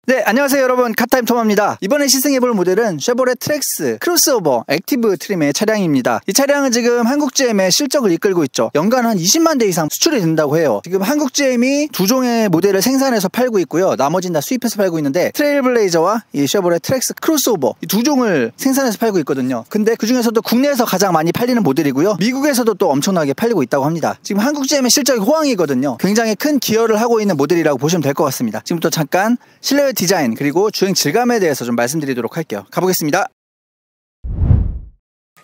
네, 안녕하세요 여러분, 카타임 토마입니다. 이번에 시승해볼 모델은 쉐보레 트랙스 크로스오버 액티브 트림의 차량입니다. 이 차량은 지금 한국GM의 실적을 이끌고 있죠. 연간 한 20만 대 이상 수출이 된다고 해요. 지금 한국GM이 두 종의 모델을 생산해서 팔고 있고요, 나머지는 다 수입해서 팔고 있는데 트레일블레이저와 이 쉐보레 트랙스 크로스오버 이 두 종을 생산해서 팔고 있거든요. 근데 그 중에서도 국내에서 가장 많이 팔리는 모델이고요, 미국에서도 또 엄청나게 팔리고 있다고 합니다. 지금 한국GM의 실적이 호황이거든요. 굉장히 큰 기여를 하고 있는 모델이라고 보시면 될 것 같습니다. 지금부터 잠깐 실내 디자인 그리고 주행 질감에 대해서 좀 말씀드리도록 할게요. 가보겠습니다.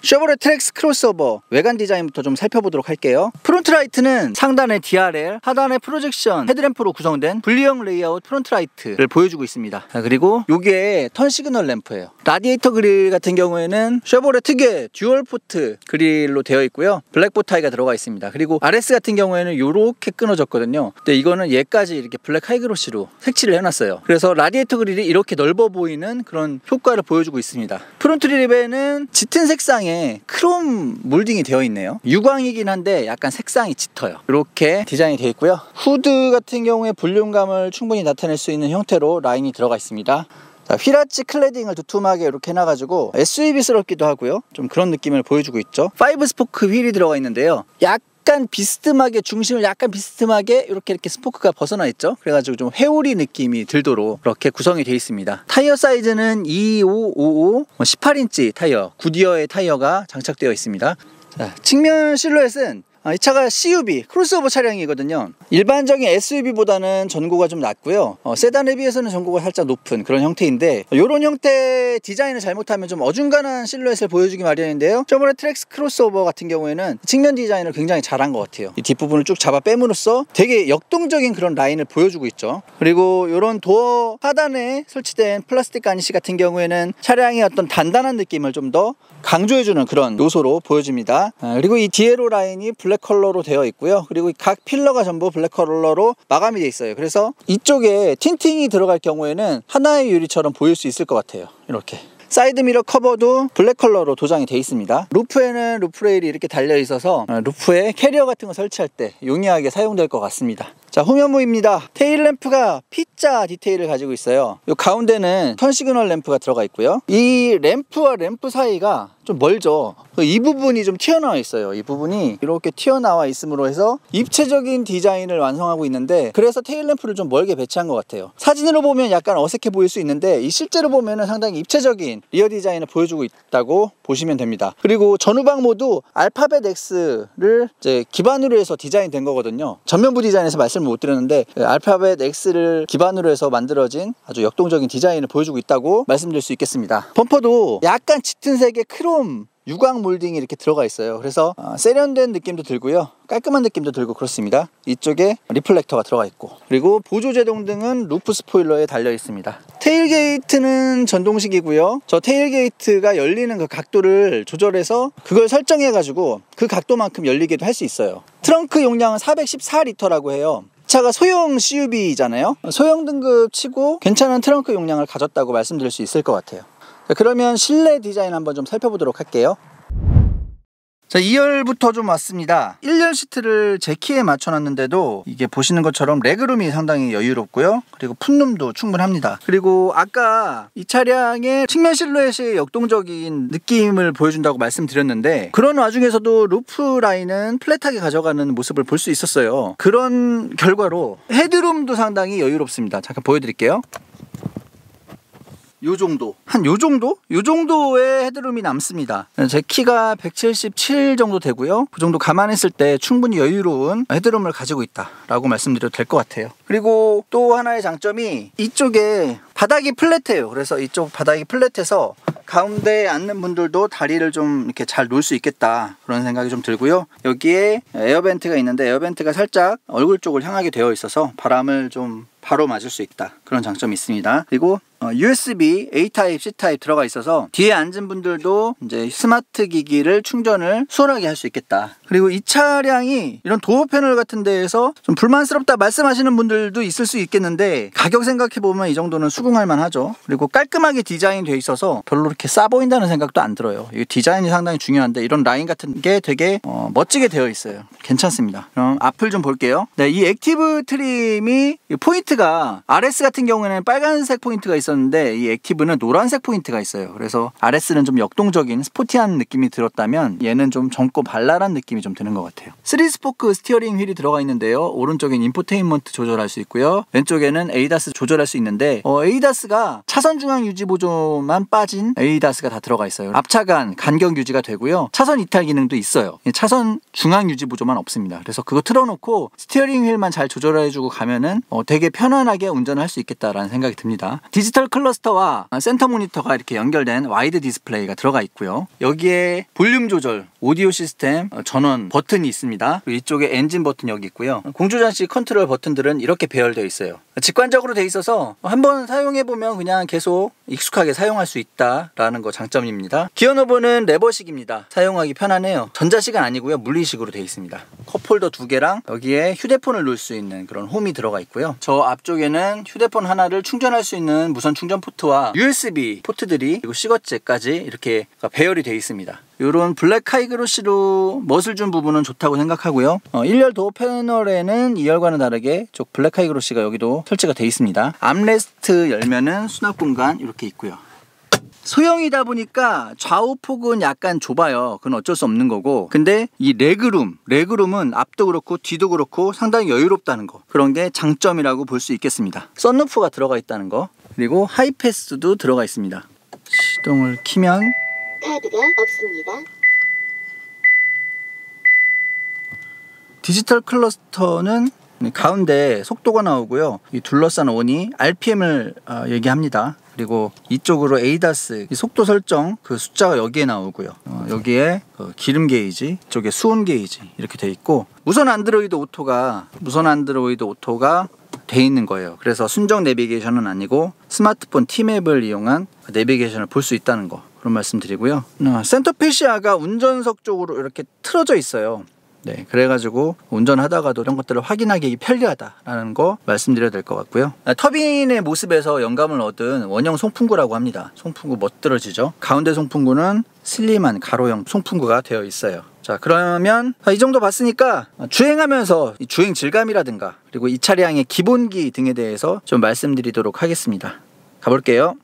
쉐보레 트랙스 크로스오버 외관 디자인부터 좀 살펴보도록 할게요. 프론트 라이트는 상단에 DRL, 하단에 프로젝션 헤드램프로 구성된 분리형 레이아웃 프론트 라이트를 보여주고 있습니다. 그리고 요게 턴 시그널 램프예요. 라디에이터 그릴 같은 경우에는 쉐보레 특유의 듀얼 포트 그릴로 되어 있고요, 블랙 보타이가 들어가 있습니다. 그리고 RS 같은 경우에는 요렇게 끊어졌거든요. 근데 이거는 얘까지 이렇게 블랙 하이그로시로 색칠을 해놨어요. 그래서 라디에이터 그릴이 이렇게 넓어 보이는 그런 효과를 보여주고 있습니다. 프론트 립에는 짙은 색상의 크롬 몰딩이 되어 있네요. 유광이긴 한데 약간 색상이 짙어요. 이렇게 디자인이 되어 있고요. 후드 같은 경우에 볼륨감을 충분히 나타낼 수 있는 형태로 라인이 들어가 있습니다. 자, 휠아치 클래딩을 두툼하게 이렇게 해놔가지고 SUV스럽기도 하고요, 좀 그런 느낌을 보여주고 있죠. 5 스포크 휠이 들어가 있는데요, 약간 비스듬하게, 중심을 약간 비스듬하게 이렇게 스포크가 벗어나 있죠. 그래가지고 좀 회오리 느낌이 들도록 이렇게 구성이 되어 있습니다. 타이어 사이즈는 2555 18인치 타이어, 구디어의 타이어가 장착되어 있습니다. 자, 측면 실루엣은 이 차가 CUV, 크로스오버 차량이거든요. 일반적인 SUV보다는 전고가 좀 낮고요, 세단에 비해서는 전고가 살짝 높은 그런 형태인데, 이런 형태의 디자인을 잘못하면 좀 어중간한 실루엣을 보여주기 마련인데요, 쉐보레 트랙스 크로스오버 같은 경우에는 측면 디자인을 굉장히 잘한 것 같아요. 이 뒷부분을 쭉 잡아 빼므로써 되게 역동적인 그런 라인을 보여주고 있죠. 그리고 이런 도어 하단에 설치된 플라스틱 가니쉬 같은 경우에는 차량의 어떤 단단한 느낌을 좀 더 강조해주는 그런 요소로 보여집니다. 그리고 이 디에로 라인이 블랙 컬러로 되어 있고요, 그리고 각 필러가 전부 블랙 컬러로 마감이 되어 있어요. 그래서 이쪽에 틴팅이 들어갈 경우에는 하나의 유리처럼 보일 수 있을 것 같아요. 이렇게 사이드미러 커버도 블랙 컬러로 도장이 되어 있습니다. 루프에는 루프 레일이 이렇게 달려 있어서 루프에 캐리어 같은 거 설치할 때 용이하게 사용될 것 같습니다. 자, 후면부입니다. 테일 램프가 P자 디테일을 가지고 있어요. 이 가운데는 턴 시그널 램프가 들어가 있고요, 이 램프와 램프 사이가 좀 멀죠. 이 부분이 좀 튀어나와 있어요. 이 부분이 이렇게 튀어나와 있음으로 해서 입체적인 디자인을 완성하고 있는데, 그래서 테일 램프를 좀 멀게 배치한 것 같아요. 사진으로 보면 약간 어색해 보일 수 있는데 이 실제로 보면 상당히 입체적인 리어 디자인을 보여주고 있다고 보시면 됩니다. 그리고 전후방 모두 알파벳 X를 이제 기반으로 해서 디자인된 거거든요. 전면부 디자인에서 말씀을 못 드렸는데 알파벳 X를 기반으로 해서 만들어진 아주 역동적인 디자인을 보여주고 있다고 말씀드릴 수 있겠습니다. 범퍼도 약간 짙은 색의 크롬 유광 몰딩이 이렇게 들어가 있어요. 그래서 세련된 느낌도 들고요, 깔끔한 느낌도 들고 그렇습니다. 이쪽에 리플렉터가 들어가 있고, 그리고 보조 제동등은 루프 스포일러에 달려 있습니다. 테일게이트는 전동식이고요, 저 테일게이트가 열리는 그 각도를 조절해서 그걸 설정해 가지고 그 각도만큼 열리게도 할 수 있어요. 트렁크 용량은 414리터라고 해요. 차가 소형 CUV잖아요. 소형 등급 치고 괜찮은 트렁크 용량을 가졌다고 말씀드릴 수 있을 것 같아요. 자, 그러면 실내 디자인 한번 좀 살펴보도록 할게요. 자, 2열부터 좀 왔습니다. 1열 시트를 제 키에 맞춰놨는데도 이게 보시는 것처럼 레그룸이 상당히 여유롭고요, 그리고 풋룸도 충분합니다. 그리고 아까 이 차량의 측면 실루엣이 역동적인 느낌을 보여준다고 말씀드렸는데, 그런 와중에서도 루프 라인은 플랫하게 가져가는 모습을 볼 수 있었어요. 그런 결과로 헤드룸도 상당히 여유롭습니다. 잠깐 보여드릴게요. 요 정도, 한 요 정도? 요 정도의 헤드룸이 남습니다. 제 키가 177 정도 되고요, 그 정도 감안했을 때 충분히 여유로운 헤드룸을 가지고 있다 라고 말씀드려도 될 것 같아요. 그리고 또 하나의 장점이 이쪽에 바닥이 플랫해요. 그래서 이쪽 바닥이 플랫해서 가운데에 앉는 분들도 다리를 좀 이렇게 잘 놓을 수 있겠다, 그런 생각이 좀 들고요, 여기에 에어벤트가 있는데 에어벤트가 살짝 얼굴 쪽을 향하게 되어 있어서 바람을 좀 바로 맞을 수 있다, 그런 장점이 있습니다. 그리고 USB A 타입, C 타입 들어가 있어서 뒤에 앉은 분들도 이제 스마트 기기를 충전을 수월하게 할 수 있겠다. 그리고 이 차량이 이런 도어 패널 같은 데에서 좀 불만스럽다 말씀하시는 분들도 있을 수 있겠는데, 가격 생각해보면 이 정도는 수긍할 만하죠. 그리고 깔끔하게 디자인되어 있어서 별로 이렇게 싸 보인다는 생각도 안 들어요. 이 디자인이 상당히 중요한데 이런 라인 같은 게 되게 멋지게 되어 있어요. 괜찮습니다. 그럼 앞을 좀 볼게요. 네, 이 액티브 트림이 포인트가 RS 같은 경우에는 빨간색 포인트가 있었는데 이 액티브는 노란색 포인트가 있어요. 그래서 RS는 좀 역동적인 스포티한 느낌이 들었다면 얘는 좀 젊고 발랄한 느낌이 좀 드는 것 같아요. 3스포크 스티어링 휠이 들어가 있는데요. 오른쪽엔 인포테인먼트 조절할 수 있고요. 왼쪽에는 ADAS 조절할 수 있는데 ADAS가 차선 중앙 유지 보조만 빠진 ADAS가 다 들어가 있어요. 앞차간 간격 유지가 되고요. 차선 이탈 기능도 있어요. 차선 중앙 유지 보조만 없습니다. 그래서 그거 틀어놓고 스티어링 휠만 잘 조절해주고 가면은 되게 편안하게 운전을 할 수 있겠다라는 생각이 듭니다. 디지털 클러스터와 센터 모니터가 이렇게 연결된 와이드 디스플레이가 들어가 있고요. 여기에 볼륨 조절, 오디오 시스템, 전원 버튼이 있습니다. 그리고 이쪽에 엔진 버튼 여기 있고요. 공조장치 컨트롤 버튼들은 이렇게 배열되어 있어요. 직관적으로 되어 있어서 한번 사용해보면 그냥 계속 익숙하게 사용할 수 있다라는 거 장점입니다. 기어 노브는 레버식입니다. 사용하기 편하네요. 전자식은 아니고요. 물리식으로 되어 있습니다. 컵홀더 2개랑 여기에 휴대폰을 놓을 수 있는 그런 홈이 들어가 있고요. 저 앞쪽에는 휴대폰 하나를 충전할 수 있는 무선 충전 포트와 USB 포트들이, 그리고 시거잭까지 이렇게 배열이 되어 있습니다. 이런 블랙 하이그로시로 멋을 준 부분은 좋다고 생각하고요. 1열 도어 패널에는 2열과는 다르게 쪽 블랙 하이그로시가 여기도 설치가 되어 있습니다. 암레스트 열면은 수납 공간 이렇게 있고요. 소형이다 보니까 좌우 폭은 약간 좁아요. 그건 어쩔 수 없는 거고, 근데 이 레그룸은 앞도 그렇고 뒤도 그렇고 상당히 여유롭다는 거, 그런 게 장점이라고 볼 수 있겠습니다. 썬루프가 들어가 있다는 거, 그리고 하이패스도 들어가 있습니다. 시동을 키면 카드가 없습니다. 디지털 클러스터는 가운데 속도가 나오고요. 이 둘러싼 원이 RPM을 얘기합니다. 그리고 이쪽으로 ADAS 오토 설정 그 숫자가 여기에 나오고요. 여기에 기름 게이지, 이쪽에 수온 게이지 이렇게 돼 있고, 무선 안드로이드 오토가 돼 있는 거예요. 그래서 순정 내비게이션은 아니고 스마트폰 T맵을 이용한 내비게이션을 볼 수 있다는 거, 그런 말씀 드리고요. 센터페시아가 운전석 쪽으로 이렇게 틀어져 있어요. 네, 그래가지고 운전하다가도 이런 것들을 확인하기 편리하다라는 거 말씀드려야 될 것 같고요. 터빈의 모습에서 영감을 얻은 원형 송풍구라고 합니다. 송풍구 멋들어지죠. 가운데 송풍구는 슬림한 가로형 송풍구가 되어 있어요. 자, 그러면 이 정도 봤으니까 주행하면서 이 주행 질감이라든가 그리고 이 차량의 기본기 등에 대해서 좀 말씀드리도록 하겠습니다. 가볼게요.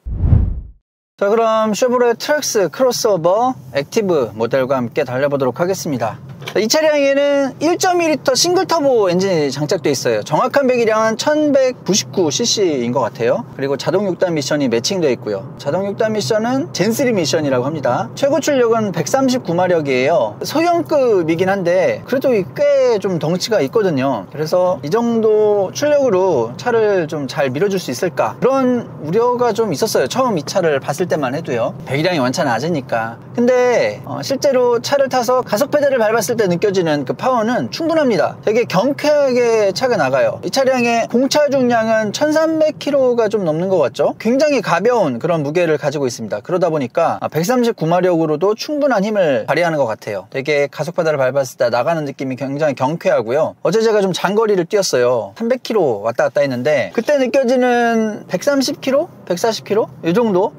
자, 그럼 쉐보레 트랙스 크로스오버 액티브 모델과 함께 달려보도록 하겠습니다. 이 차량에는 1.2L 싱글 터보 엔진이 장착되어 있어요. 정확한 배기량은 1199cc인 것 같아요. 그리고 자동 6단 미션이 매칭되어 있고요. 자동 6단 미션은 젠3 미션이라고 합니다. 최고 출력은 139마력이에요 소형급이긴 한데 그래도 꽤 좀 덩치가 있거든요. 그래서 이 정도 출력으로 차를 좀 잘 밀어줄 수 있을까, 그런 우려가 좀 있었어요. 처음 이 차를 봤을 때만 해도요. 배기량이 원차 낮으니까. 근데 실제로 차를 타서 가속 페달을 밟았을 때 느껴지는 그 파워는 충분합니다. 되게 경쾌하게 차가 나가요. 이 차량의 공차 중량은 1300kg가 좀 넘는 것 같죠? 굉장히 가벼운 그런 무게를 가지고 있습니다. 그러다 보니까 139마력으로도 충분한 힘을 발휘하는 것 같아요. 되게 가속 페달을 밟았을 때 나가는 느낌이 굉장히 경쾌하고요. 어제 제가 좀 장거리를 뛰었어요. 300km 왔다 갔다 했는데 그때 느껴지는 130km? 140km?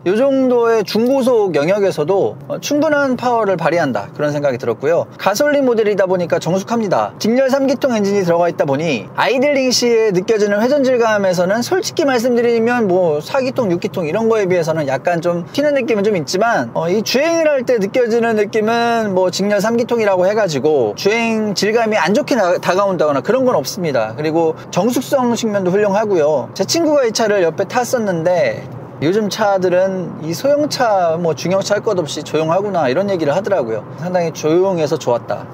이 정도의 중고속 영역에서도 충분한 파워를 발휘한다, 그런 생각이 들었고요. 가솔린 모델이다 보니까 정숙합니다. 직렬 3기통 엔진이 들어가 있다 보니 아이들링 시에 느껴지는 회전 질감에서는 솔직히 말씀드리면 뭐 4기통, 6기통 이런 거에 비해서는 약간 좀 튀는 느낌은 좀 있지만 이 주행을 할 때 느껴지는 느낌은 뭐 직렬 3기통이라고 해가지고 주행 질감이 안 좋게 다가온다거나 그런 건 없습니다. 그리고 정숙성 측면도 훌륭하고요. 제 친구가 이 차를 옆에 탔었는데 요즘 차들은 이 소형차, 뭐 중형차 할 것 없이 조용하구나, 이런 얘기를 하더라고요. 상당히 조용해서 좋았다.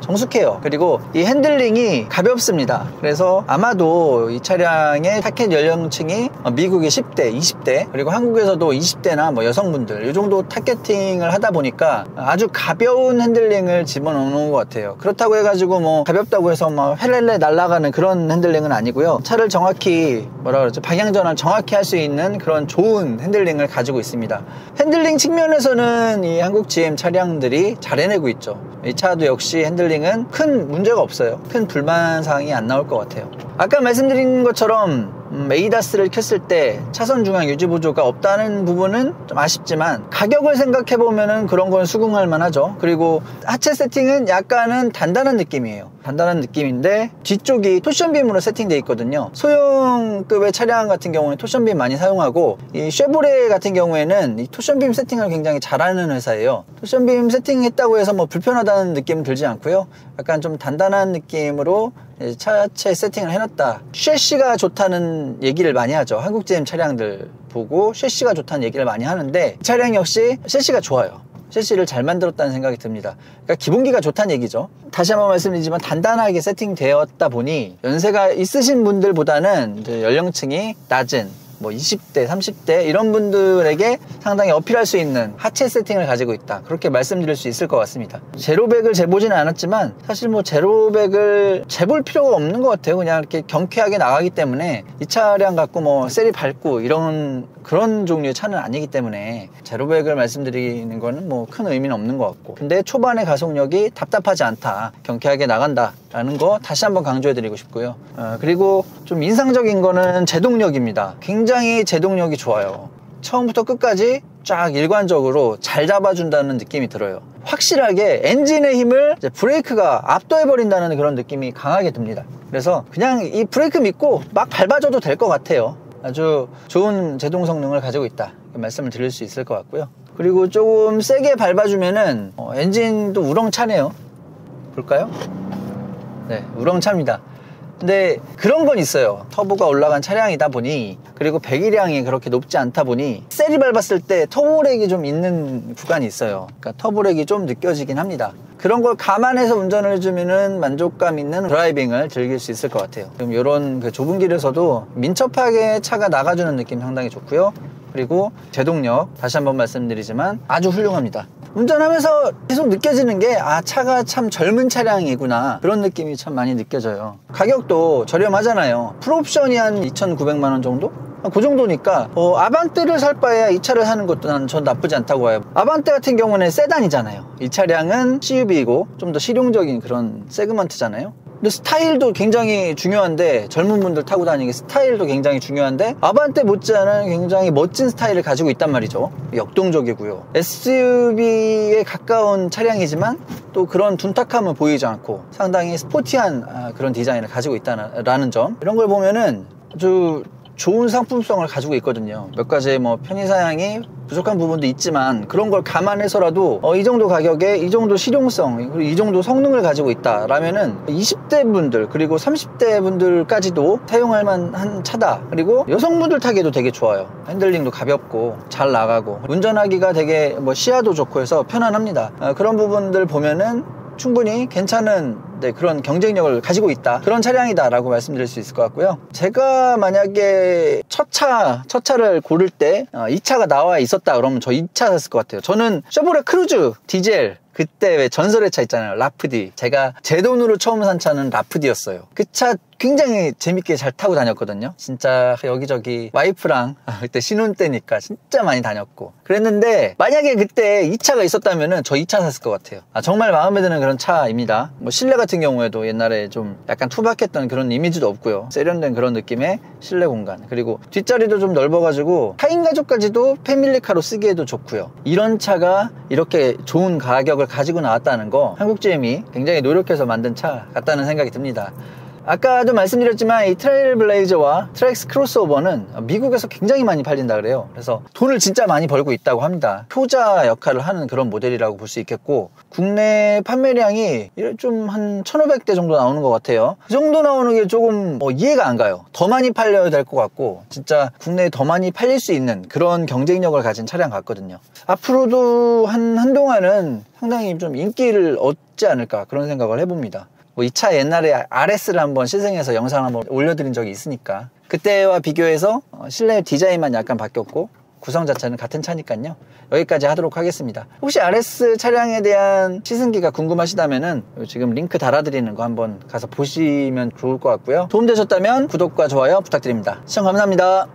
정숙해요. 그리고 이 핸들링이 가볍습니다. 그래서 아마도 이 차량의 타켓 연령층이 미국의 10대, 20대, 그리고 한국에서도 20대나 뭐 여성분들 이 정도 타겟팅을 하다 보니까 아주 가벼운 핸들링을 집어넣는 것 같아요. 그렇다고 해가지고 뭐 가볍다고 해서 막 헬렐레 날아가는 그런 핸들링은 아니고요. 차를 정확히 뭐라 그러죠? 방향 전환 정확히 할 수 있는 그런 좋은 핸들링을 가지고 있습니다. 핸들링 측면에서는 이 한국 GM 차량들이 잘 해내고 있죠. 이 차도 역시 핸들링은 큰 문제가 없어요. 큰 불만 사항이 안 나올 것 같아요. 아까 말씀드린 것처럼 ADAS를 켰을 때 차선 중앙 유지 보조가 없다는 부분은 좀 아쉽지만 가격을 생각해보면은 그런 건 수긍할 만하죠. 그리고 하체 세팅은 약간은 단단한 느낌이에요. 단단한 느낌인데 뒤쪽이 토션빔으로 세팅되어 있거든요. 소형급의 차량 같은 경우는 토션빔 많이 사용하고 이 쉐보레 같은 경우에는 이 토션빔 세팅을 굉장히 잘하는 회사예요. 토션빔 세팅했다고 해서 뭐 불편하다는 느낌은 들지 않고요. 약간 좀 단단한 느낌으로 차체 세팅을 해놨다. 쉐시가 좋다는 얘기를 많이 하죠. 한국 GM 차량들 보고 쉐시가 좋다는 얘기를 많이 하는데 이 차량 역시 쉐시가 좋아요. 쉐시를 잘 만들었다는 생각이 듭니다. 그러니까 기본기가 좋다는 얘기죠. 다시 한번 말씀드리지만 단단하게 세팅되었다 보니 연세가 있으신 분들보다는 이제 연령층이 낮은 뭐 20대, 30대 이런 분들에게 상당히 어필할 수 있는 하체 세팅을 가지고 있다. 그렇게 말씀드릴 수 있을 것 같습니다. 제로백을 재보지는 않았지만 사실 뭐 제로백을 재볼 필요가 없는 것 같아요. 그냥 이렇게 경쾌하게 나가기 때문에 이 차량 갖고 뭐 세리 밟고 이런 그런 종류의 차는 아니기 때문에 제로백을 말씀드리는 거는 뭐 큰 의미는 없는 것 같고, 근데 초반의 가속력이 답답하지 않다, 경쾌하게 나간다 라는 거 다시 한번 강조해 드리고 싶고요. 그리고 좀 인상적인 거는 제동력입니다. 굉장히 제동력이 좋아요. 처음부터 끝까지 쫙 일관적으로 잘 잡아준다는 느낌이 들어요. 확실하게 엔진의 힘을 이제 브레이크가 압도해버린다는 그런 느낌이 강하게 듭니다. 그래서 그냥 이 브레이크 믿고 막 밟아줘도 될 것 같아요. 아주 좋은 제동 성능을 가지고 있다, 말씀을 드릴 수 있을 것 같고요. 그리고 조금 세게 밟아주면은 엔진도 우렁차네요. 볼까요? 네, 우렁차입니다. 근데 그런 건 있어요. 터보가 올라간 차량이다 보니, 그리고 배기량이 그렇게 높지 않다 보니 세리 밟았을 때 터보렉이 좀 있는 구간이 있어요. 그러니까 터보렉이 좀 느껴지긴 합니다. 그런 걸 감안해서 운전을 해주면은 만족감 있는 드라이빙을 즐길 수 있을 것 같아요. 그럼 이런 그 좁은 길에서도 민첩하게 차가 나가주는 느낌 상당히 좋고요. 그리고 제동력 다시 한번 말씀드리지만 아주 훌륭합니다. 운전하면서 계속 느껴지는 게 차가 참 젊은 차량이구나, 그런 느낌이 참 많이 느껴져요. 가격도 저렴하잖아요. 풀옵션이 한 2,900만 원 정도? 그 정도니까 아반떼를 살 바에야 이 차를 사는 것도 전 나쁘지 않다고 봐요. 아반떼 같은 경우는 세단이잖아요. 이 차량은 CUV이고 좀 더 실용적인 그런 세그먼트잖아요. 근데 스타일도 굉장히 중요한데, 젊은 분들 타고 다니기 스타일도 굉장히 중요한데 아반떼 못지않은 굉장히 멋진 스타일을 가지고 있단 말이죠. 역동적이고요. SUV에 가까운 차량이지만 또 그런 둔탁함을 보이지 않고 상당히 스포티한 그런 디자인을 가지고 있다는 점, 이런 걸 보면은 아주 좋은 상품성을 가지고 있거든요. 몇 가지 뭐 편의사양이 부족한 부분도 있지만 그런 걸 감안해서라도 이 정도 가격에 이 정도 실용성, 그리고 이 정도 성능을 가지고 있다 라면은 20대 분들 그리고 30대 분들까지도 사용할 만한 차다. 그리고 여성분들 타기에도 되게 좋아요. 핸들링도 가볍고 잘 나가고 운전하기가 되게 뭐 시야도 좋고 해서 편안합니다. 그런 부분들 보면은 충분히 괜찮은 그런 경쟁력을 가지고 있다, 그런 차량이다 라고 말씀드릴 수 있을 것 같고요. 제가 만약에 첫 차를 고를 때 이 차가 나와 있었다 그러면 저 이 차 샀을 것 같아요. 저는 쉐보레 크루즈 디젤, 그때 왜 전설의 차 있잖아요, 라프디. 제가 제 돈으로 처음 산 차는 라프디였어요. 그 차 굉장히 재밌게 잘 타고 다녔거든요. 진짜 여기저기 와이프랑 그때 신혼 때니까 진짜 많이 다녔고 그랬는데, 만약에 그때 이 차가 있었다면은 저 이 차 샀을 것 같아요. 정말 마음에 드는 그런 차입니다. 뭐 실내 같은 경우에도 옛날에 좀 약간 투박했던 그런 이미지도 없고요. 세련된 그런 느낌의 실내 공간, 그리고 뒷자리도 좀 넓어가지고 4인 가족까지도 패밀리카로 쓰기에도 좋고요. 이런 차가 이렇게 좋은 가격을 가지고 나왔다는 거, 한국 GM이 굉장히 노력해서 만든 차 같다는 생각이 듭니다. 아까도 말씀드렸지만 이 트레일블레이저와 트랙스 크로스오버는 미국에서 굉장히 많이 팔린다 그래요. 그래서 돈을 진짜 많이 벌고 있다고 합니다. 효자 역할을 하는 그런 모델이라고 볼 수 있겠고, 국내 판매량이 좀 한 1,500대 정도 나오는 것 같아요. 그 정도 나오는 게 조금 이해가 안 가요. 더 많이 팔려야 될 것 같고, 진짜 국내에 더 많이 팔릴 수 있는 그런 경쟁력을 가진 차량 같거든요. 앞으로도 한동안은 상당히 좀 인기를 얻지 않을까, 그런 생각을 해봅니다. 이 차 옛날에 RS를 한번 시승해서 영상 한번 올려드린 적이 있으니까, 그때와 비교해서 실내 디자인만 약간 바뀌었고 구성 자체는 같은 차니까요. 여기까지 하도록 하겠습니다. 혹시 RS 차량에 대한 시승기가 궁금하시다면은 지금 링크 달아드리는 거 한번 가서 보시면 좋을 것 같고요. 도움되셨다면 구독과 좋아요 부탁드립니다. 시청 감사합니다.